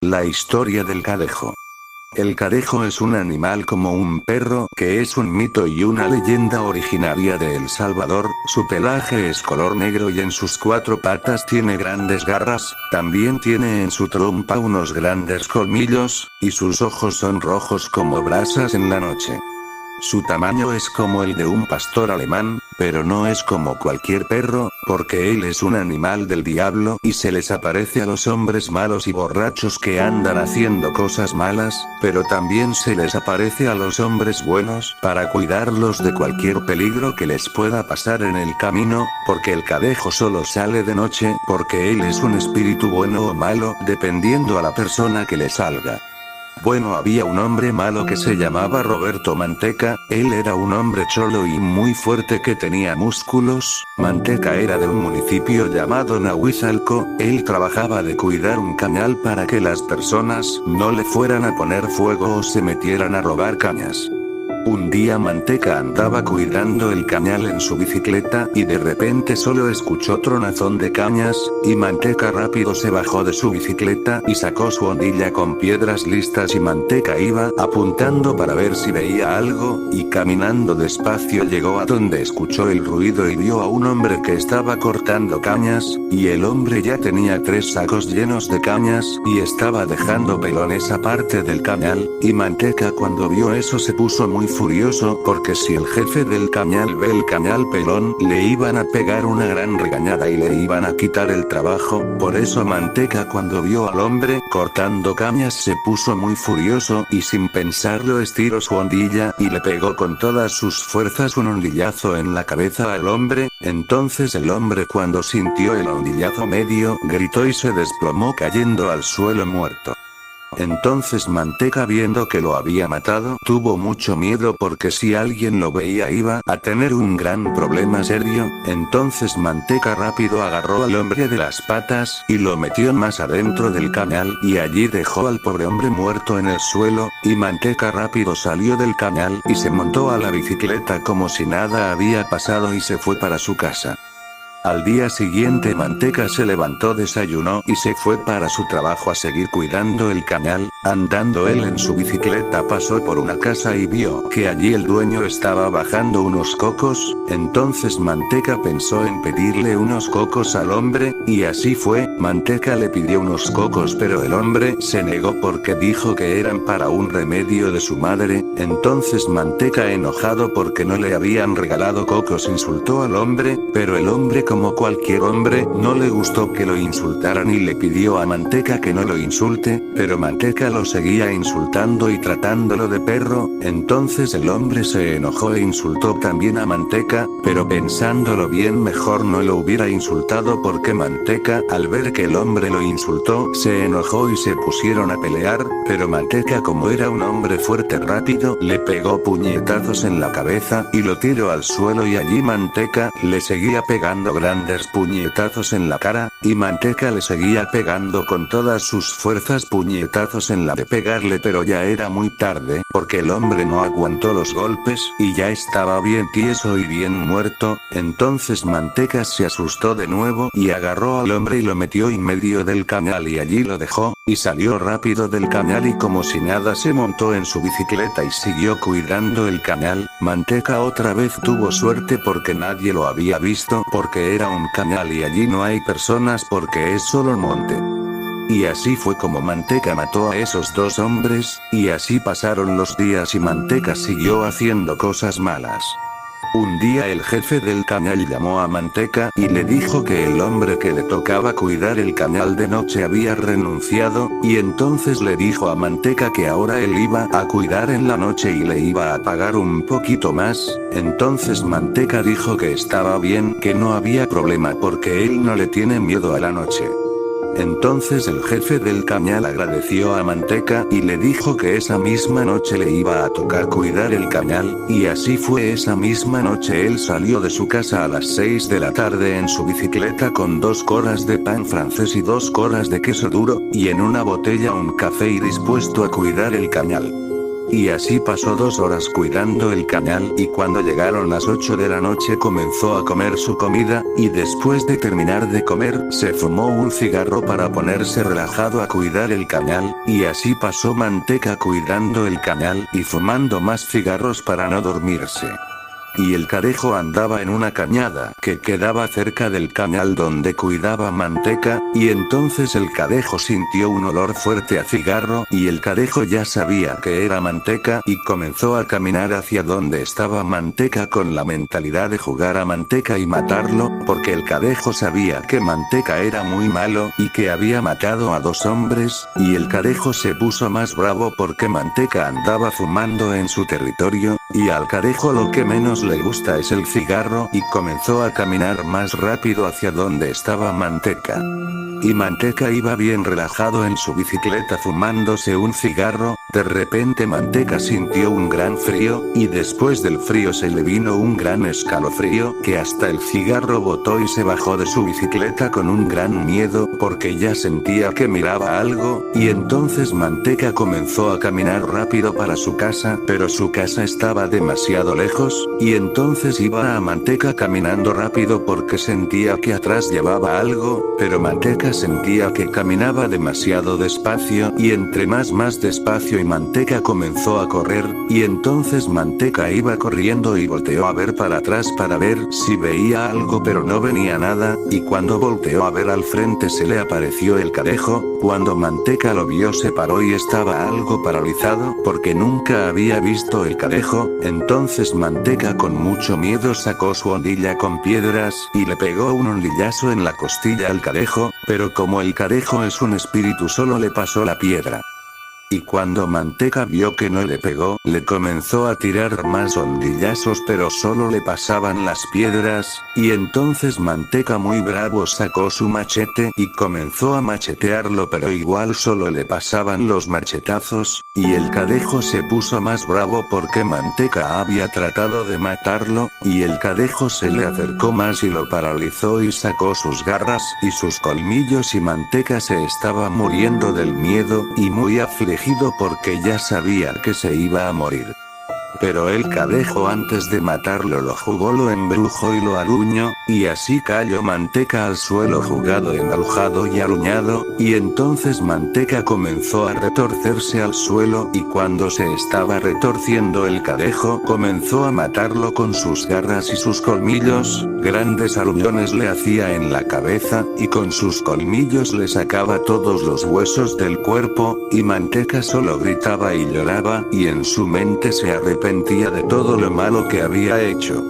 La historia del cadejo. El cadejo es un animal como un perro, que es un mito y una leyenda originaria de El Salvador. Su pelaje es color negro y en sus cuatro patas tiene grandes garras, también tiene en su trompa unos grandes colmillos, y sus ojos son rojos como brasas en la noche. Su tamaño es como el de un pastor alemán, pero no es como cualquier perro, porque él es un animal del diablo y se les aparece a los hombres malos y borrachos que andan haciendo cosas malas, pero también se les aparece a los hombres buenos para cuidarlos de cualquier peligro que les pueda pasar en el camino, porque el cadejo solo sale de noche porque él es un espíritu bueno o malo, dependiendo a la persona que le salga. Bueno, había un hombre malo que se llamaba Roberto Manteca. Él era un hombre cholo y muy fuerte que tenía músculos. Manteca era de un municipio llamado Nahuizalco. Él trabajaba de cuidar un cañal para que las personas no le fueran a poner fuego o se metieran a robar cañas. Un día Manteca andaba cuidando el cañal en su bicicleta y de repente solo escuchó tronazón de cañas, y Manteca rápido se bajó de su bicicleta y sacó su hondilla con piedras listas y Manteca iba apuntando para ver si veía algo, y caminando despacio llegó a donde escuchó el ruido y vio a un hombre que estaba cortando cañas, y el hombre ya tenía 3 sacos llenos de cañas y estaba dejando pelón esa parte del cañal, y Manteca cuando vio eso se puso muy furioso porque si el jefe del cañal ve el cañal pelón le iban a pegar una gran regañada y le iban a quitar el trabajo. Por eso Manteca cuando vio al hombre cortando cañas se puso muy furioso y sin pensarlo estiró su hondilla y le pegó con todas sus fuerzas un hondillazo en la cabeza al hombre. Entonces el hombre cuando sintió el hondillazo medio gritó y se desplomó cayendo al suelo muerto. Entonces Manteca viendo que lo había matado tuvo mucho miedo porque si alguien lo veía iba a tener un gran problema serio. Entonces Manteca rápido agarró al hombre de las patas y lo metió más adentro del cañal y allí dejó al pobre hombre muerto en el suelo, y Manteca rápido salió del cañal y se montó a la bicicleta como si nada había pasado y se fue para su casa. Al día siguiente Manteca se levantó, desayunó y se fue para su trabajo a seguir cuidando el cañal. Andando él en su bicicleta pasó por una casa y vio que allí el dueño estaba bajando unos cocos. Entonces Manteca pensó en pedirle unos cocos al hombre, y así fue. Manteca le pidió unos cocos pero el hombre se negó porque dijo que eran para un remedio de su madre. Entonces Manteca, enojado porque no le habían regalado cocos, insultó al hombre, pero el hombre como cualquier hombre no le gustó que lo insultaran y le pidió a Manteca que no lo insulte, pero Manteca lo seguía insultando y tratándolo de perro. Entonces el hombre se enojó e insultó también a Manteca, pero pensándolo bien mejor no lo hubiera insultado porque Manteca al ver que el hombre lo insultó se enojó y se pusieron a pelear, pero Manteca como era un hombre fuerte rápido le pegó puñetazos en la cabeza y lo tiró al suelo y allí Manteca le seguía pegando grandes puñetazos en la cara, y Manteca le seguía pegando con todas sus fuerzas puñetazos en la de pegarle, pero ya era muy tarde, porque el hombre no aguantó los golpes y ya estaba bien tieso y bien muerto. Entonces Manteca se asustó de nuevo y agarró al hombre y lo metió en medio del cañal y allí lo dejó, y salió rápido del cañal y como si nada se montó en su bicicleta y siguió cuidando el cañal. Manteca otra vez tuvo suerte porque nadie lo había visto porque era un cañal y allí no hay personas porque es solo monte. Y así fue como Manteca mató a esos 2 hombres, y así pasaron los días y Manteca siguió haciendo cosas malas. Un día el jefe del cañal llamó a Manteca y le dijo que el hombre que le tocaba cuidar el cañal de noche había renunciado, y entonces le dijo a Manteca que ahora él iba a cuidar en la noche y le iba a pagar un poquito más. Entonces Manteca dijo que estaba bien, que no había problema porque él no le tiene miedo a la noche. Entonces el jefe del cañal agradeció a Manteca y le dijo que esa misma noche le iba a tocar cuidar el cañal, y así fue. Esa misma noche él salió de su casa a las 6 de la tarde en su bicicleta con 2 coras de pan francés y 2 coras de queso duro, y en una botella un café y dispuesto a cuidar el cañal. Y así pasó 2 horas cuidando el cañal y cuando llegaron las 8 de la noche comenzó a comer su comida, y después de terminar de comer se fumó un cigarro para ponerse relajado a cuidar el cañal, y así pasó Manteca cuidando el cañal y fumando más cigarros para no dormirse. Y el Cadejo andaba en una cañada que quedaba cerca del cañal donde cuidaba Manteca, y entonces el Cadejo sintió un olor fuerte a cigarro y el Cadejo ya sabía que era Manteca y comenzó a caminar hacia donde estaba Manteca con la mentalidad de jugar a Manteca y matarlo, porque el Cadejo sabía que Manteca era muy malo y que había matado a 2 hombres, y el Cadejo se puso más bravo porque Manteca andaba fumando en su territorio, y al Cadejo lo que menos le gusta es el cigarro y comenzó a caminar más rápido hacia donde estaba Manteca. Y Manteca iba bien relajado en su bicicleta fumándose un cigarro, de repente Manteca sintió un gran frío, y después del frío se le vino un gran escalofrío que hasta el cigarro botó y se bajó de su bicicleta con un gran miedo porque ya sentía que miraba algo, y entonces Manteca comenzó a caminar rápido para su casa, pero su casa estaba demasiado lejos, y entonces iba a Manteca caminando rápido porque sentía que atrás llevaba algo, pero Manteca sentía que caminaba demasiado despacio y entre más despacio y Manteca comenzó a correr, y entonces Manteca iba corriendo y volteó a ver para atrás para ver si veía algo pero no venía nada, y cuando volteó a ver al frente se le apareció el Cadejo. Cuando Manteca lo vio se paró y estaba algo paralizado porque nunca había visto el Cadejo, entonces Manteca con mucho miedo sacó su hondilla con piedras y le pegó un hondillazo en la costilla al Cadejo, pero como el Cadejo es un espíritu solo le pasó la piedra. Y cuando Manteca vio que no le pegó, le comenzó a tirar más hondillazos pero solo le pasaban las piedras, y entonces Manteca muy bravo sacó su machete y comenzó a machetearlo pero igual solo le pasaban los machetazos, y el Cadejo se puso más bravo porque Manteca había tratado de matarlo, y el Cadejo se le acercó más y lo paralizó y sacó sus garras y sus colmillos y Manteca se estaba muriendo del miedo y muy afligido porque ya sabía que se iba a morir. Pero el Cadejo antes de matarlo lo jugó, lo embrujó y lo aruñó, y así cayó Manteca al suelo jugado, embrujado y aruñado, y entonces Manteca comenzó a retorcerse al suelo y cuando se estaba retorciendo el Cadejo comenzó a matarlo con sus garras y sus colmillos, grandes aruñones le hacía en la cabeza, y con sus colmillos le sacaba todos los huesos del cuerpo, y Manteca solo gritaba y lloraba, y en su mente se arrepentía de todo lo malo que había hecho.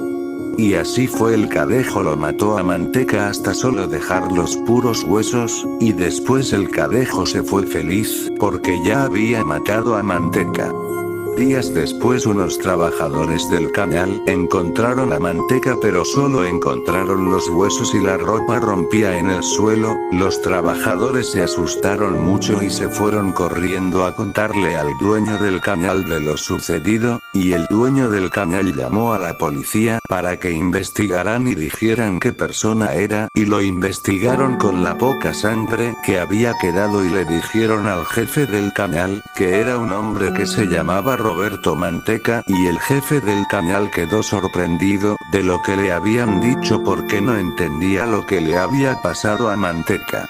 Y así fue, el Cadejo lo mató a Manteca hasta solo dejar los puros huesos, y después el Cadejo se fue feliz, porque ya había matado a Manteca. Días después unos trabajadores del cañal encontraron a Manteca pero solo encontraron los huesos y la ropa rompía en el suelo. Los trabajadores se asustaron mucho y se fueron corriendo a contarle al dueño del cañal de lo sucedido, y el dueño del cañal llamó a la policía para que investigaran y dijeran qué persona era, y lo investigaron con la poca sangre que había quedado y le dijeron al jefe del cañal que era un hombre que se llamaba Roberto Manteca, y el jefe del cañal quedó sorprendido de lo que le habían dicho porque no entendía lo que le había pasado a Manteca.